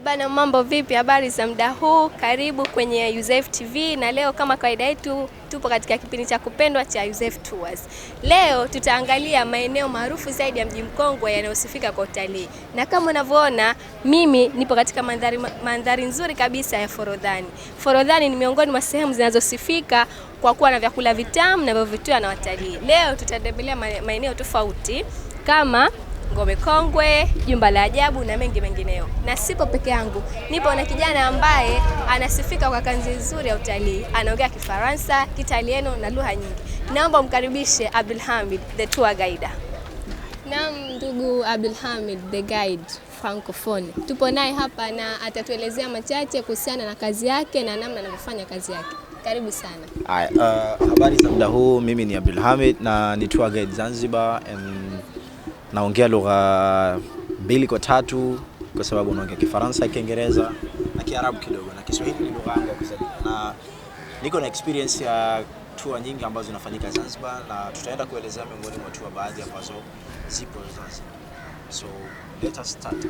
Bana, mambo vipi? Habari za muda huu? Karibu kwenye Yusef TV na leo kama kawaida yetu tupo katika kipindi cha kupendwa cha Yusef Tours. Leo tutaangalia maeneo maarufu zaidi ya mji mkongwe yanayosifika kwa utalii. Na kama unavyoona mimi nipo katika mandhari nzuri kabisa ya Forodhani. Forodhani ni miongoni mwa sehemu zinazosifika kwa kuwa na vyakula vitamu na vinavyovutiwa na watalii. Leo tutatembelea maeneo tofauti kama Ngome Kongwe, Jumba la Ajabu na mengi mengineo. Na sipo peke yangu, nipo na kijana ambaye anasifika kwa kazi nzuri ya utalii. Anaongea Kifaransa, Kitaliano na lugha nyingi. Naomba mkaribishe Abdulhamid, the tour guide. Naam, ndugu Abdulhamid, the guide francophone. Tupo naye hapa na atatuelezea machache kuhusiana na kazi yake na namna anavyofanya kazi yake. Karibu sana. Habari za muda huu, mimi ni Abdulhamid na ni tour guide Zanzibar. Naongea lugha 2 kwa 3 kwa sababu naongea Kifaransa, Kiingereza na Kiarabu kidogo, na Kiswahili ni lugha yangu ya kuzaliwa. Na niko na experience ya tour nyingi ambazo zinafanyika Zanzibar, na tutaenda kuelezea miongoni mwa tour baadhi ambazo zipo Zanzibar. So let us start.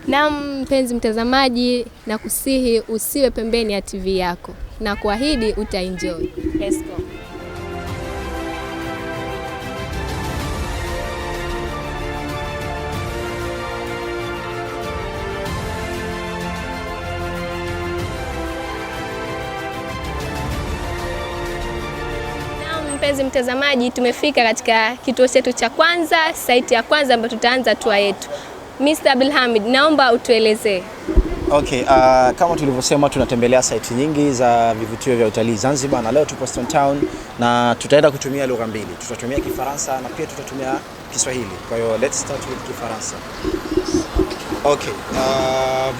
Na mpenzi mtazamaji, na kusihi usiwe pembeni ya TV yako na kuahidi utaenjoy. Let's go. Mpenzi mtazamaji, tumefika katika kituo chetu cha kwanza, site ya kwanza ambayo tutaanza tour yetu. Mr. Abdulhamid, naomba utuelezee. Okay, kama tulivyosema tunatembelea site nyingi za vivutio vya utalii Zanzibar, na leo tupo Stone Town na tutaenda kutumia lugha 2. Tutatumia Kifaransa na pia tutatumia Kiswahili. Kwa hiyo let's start with Kifaransa. Okay,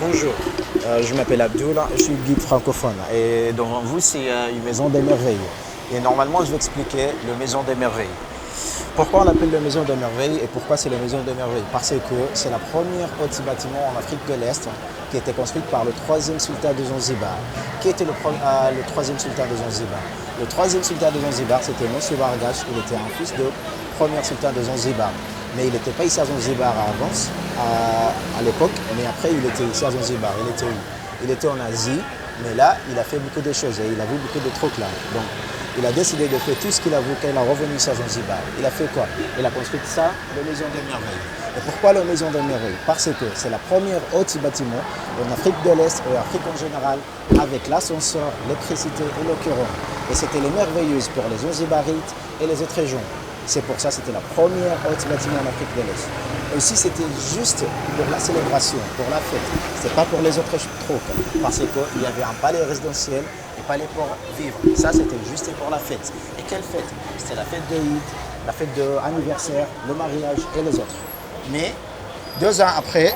bonjour. Je m'appelle Abdullah, je suis guide francophone et devant vous c'est une maison des merveilles. Et normalement, je vais expliquer le Maison des Merveilles. Pourquoi on l'appelle le Maison des Merveilles et pourquoi c'est le Maison des Merveilles? Parce que c'est la première haute bâtiment en Afrique de l'Est qui a été construite par le 3e sultan de Zanzibar. Qui était le 3e sultan de Zanzibar? Le 3e sultan de Zanzibar, c'était Monsieur Bargash. Il était un fils de premier sultan de Zanzibar. Mais il n'était pas ici à Zanzibar à l'époque, mais après il était ici à Zanzibar. Il était en Asie, mais là, il a fait beaucoup de choses et il a vu beaucoup de trucs là. Donc, il a décidé de faire tout ce qu'il a voulu quand il est revenu ici à Zanzibar. Il a fait quoi? Il a construit ça, la Maison des Merveilles. Et pourquoi la Maison des Merveilles? Parce que c'est la première haute bâtiment en Afrique de l'Est et en Afrique en général, avec l'ascenseur, l'électricité et le courant. Et c'était les merveilleuses pour les Zanzibarites et les autres régions. C'est pour ça que c'était la première haute bâtiment en Afrique de l'Est. Aussi, c'était juste pour la célébration, pour la fête. C'est pas pour les autres trucs. Parce qu'il y avait un palais résidentiel, un palais pour vivre. Ça, c'était juste pour la fête. Et quelle fête? C'était la fête de Eid, la fête d'anniversaire, le mariage et les autres. Mais 2 ans après,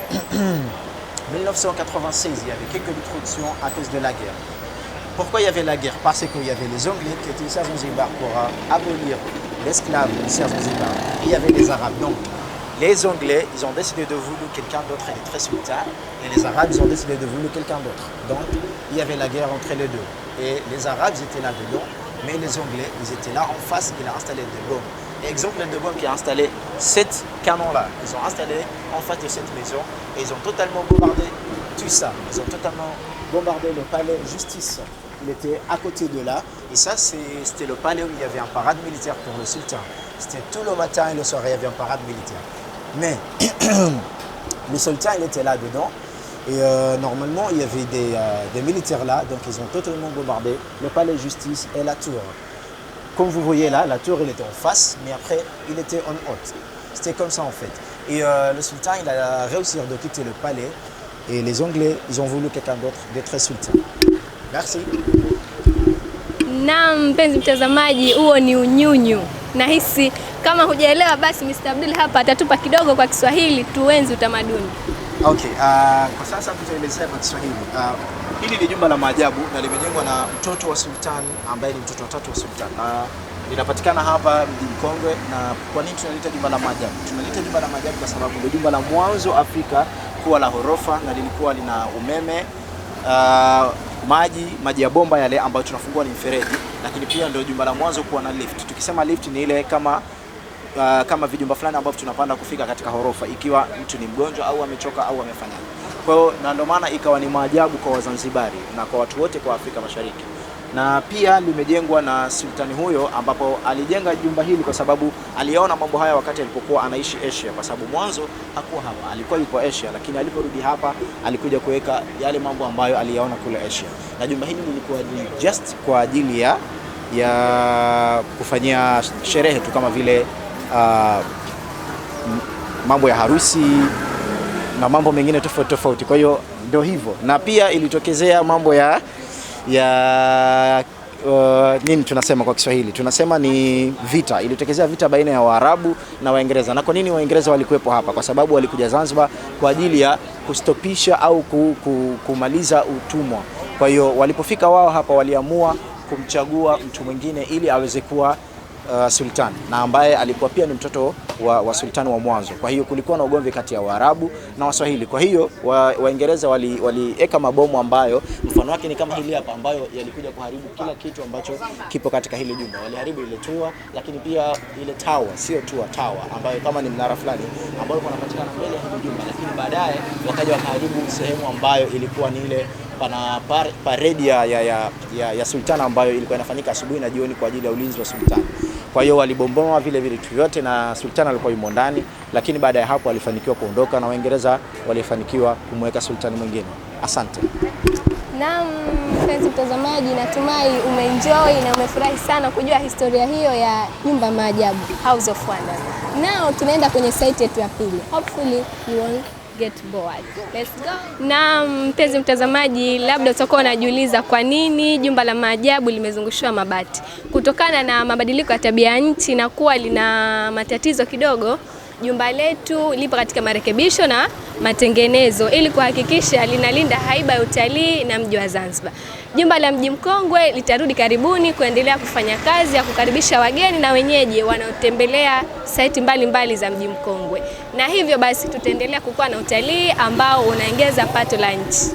1996, il y avait quelques destructions à cause de la guerre. Pourquoi il y avait la guerre? Parce qu'il y avait les Anglais qui étaient ici à Zanzibar pour abolir l'esclave ici à Zanzibar. Il y avait les Arabes. Donc, les Anglais, ils ont décidé de vouloir quelqu'un d'autre, il est très sultan. Et les Arabes, ils ont décidé de vouloir quelqu'un d'autre. Donc, il y avait la guerre entre les deux. Et les Arabes, ils étaient là-dedans. Mais les Anglais, ils étaient là en face, il a installé des bombes. Et exemple de bombes qui a installé 7 canons-là. Ils ont installé en face de cette maison. Et ils ont totalement bombardé tout ça. Ils ont totalement bombardé le palais justice. Il était à côté de là. Et ça, c'était le palais où il y avait un parade militaire pour le sultan. C'était tout le matin et le soir, il y avait un parade militaire. Mais le sultan, il était là-dedans. Et normalement, il y avait des militaires là. Donc, ils ont totalement bombardé le palais justice et la tour. Comme vous voyez là, la tour, il était en face. Mais après, il était en haute. C'était comme ça en fait. Et le sultan, il a réussi de quitter le palais. Et les Anglais, ils ont voulu quelqu'un d'autre d'être sultan. Merci. Na mpenzi mtazamaji, huo ni unyunyu. Nahisi kama hujaelewa basi Mr. Abdul hapa atatupa kidogo kwa Kiswahili tuenzi utamaduni. Okay, kwa sasa tutaelezea kwa Kiswahili. Hili ni jumba la maajabu na limejengwa na mtoto wa sultan ambaye ni mtoto wa 3 wa sultan. Linapatikana hapa mji mkongwe. Na kwa nini tunalita jumba la maajabu? Tunalita jumba la maajabu kwa sababu ndio jumba la mwanzo Afrika kuwa la ghorofa na lilikuwa lina umeme, maji ya bomba yale ambayo tunafungua ni mfereji, lakini pia ndio jumba la mwanzo kuwa na lift. Tukisema lift ni ile kama vijumba fulani ambavyo tunapanda kufika katika ghorofa ikiwa mtu ni mgonjwa au amechoka au amefanya. Kwa hiyo na ndio maana ikawa ni maajabu kwa Wazanzibari na kwa watu wote kwa Afrika Mashariki. Na pia limejengwa na sultani huyo, ambapo alijenga jumba hili kwa sababu aliona mambo haya wakati alipokuwa anaishi Asia, kwa sababu mwanzo hakuwa hapa, alikuwa yuko Asia, lakini aliporudi hapa alikuja kuweka yale mambo ambayo aliyaona kule Asia. Na jumba hili lilikuwa ni just kwa ajili ya kufanyia sherehe tu, kama vile mambo ya harusi na mambo mengine tofauti tofauti. Kwa hiyo ndio hivyo, na pia ilitokezea mambo ya nini tunasema kwa Kiswahili, tunasema ni vita. Ilitokezea vita baina ya Waarabu na Waingereza. Na kwa nini Waingereza walikuwepo hapa? Kwa sababu walikuja Zanzibar kwa ajili ya kustopisha au kumaliza utumwa. Kwa hiyo walipofika wao hapa, waliamua kumchagua mtu mwingine ili aweze kuwa sultan, na ambaye alikuwa pia ni mtoto wa sultani wa mwanzo. Kwa hiyo kulikuwa na ugomvi kati ya Waarabu na Waswahili. Kwa hiyo Waingereza waliweka mabomu ambayo mfano wake ni kama hili hapa, ambayo yalikuja kuharibu kila kitu ambacho kipo katika hili jumba. Waliharibu ile tua, lakini pia ile tower, sio tower ambayo kama ni mnara fulani ambao unapatikana mbele ya hili jumba, lakini baadaye wakaja wakaharibu sehemu ambayo ilikuwa ni ile pana paredi ya sultana ambayo ilikuwa inafanyika asubuhi na jioni kwa ajili ya ulinzi wa sultani. Kwa hiyo walibomboa vile vitu vyote na sultana alikuwa yumo ndani, lakini baada ya hapo walifanikiwa kuondoka na Waingereza walifanikiwa kumweka sultani mwingine. Asante. Naam, mpenzi mtazamaji, natumai umeenjoy na umefurahi sana kujua historia hiyo ya nyumba maajabu, House of Wonders. Now tunaenda kwenye site yetu ya pili. Hopefully you won't get bored. Let's go. Na mpenzi mtazamaji, labda utakuwa unajiuliza kwa nini jumba la maajabu limezungushiwa mabati. Kutokana na mabadiliko ya tabia nchi na kuwa lina matatizo kidogo, jumba letu lipo katika marekebisho na matengenezo ili kuhakikisha linalinda haiba ya utalii na mji wa Zanzibar. Jumba la Mji Mkongwe litarudi karibuni kuendelea kufanya kazi ya kukaribisha wageni na wenyeji wanaotembelea saiti mbalimbali za Mji Mkongwe. Na hivyo basi tutaendelea kukuwa na utalii ambao unaongeza pato la nchi.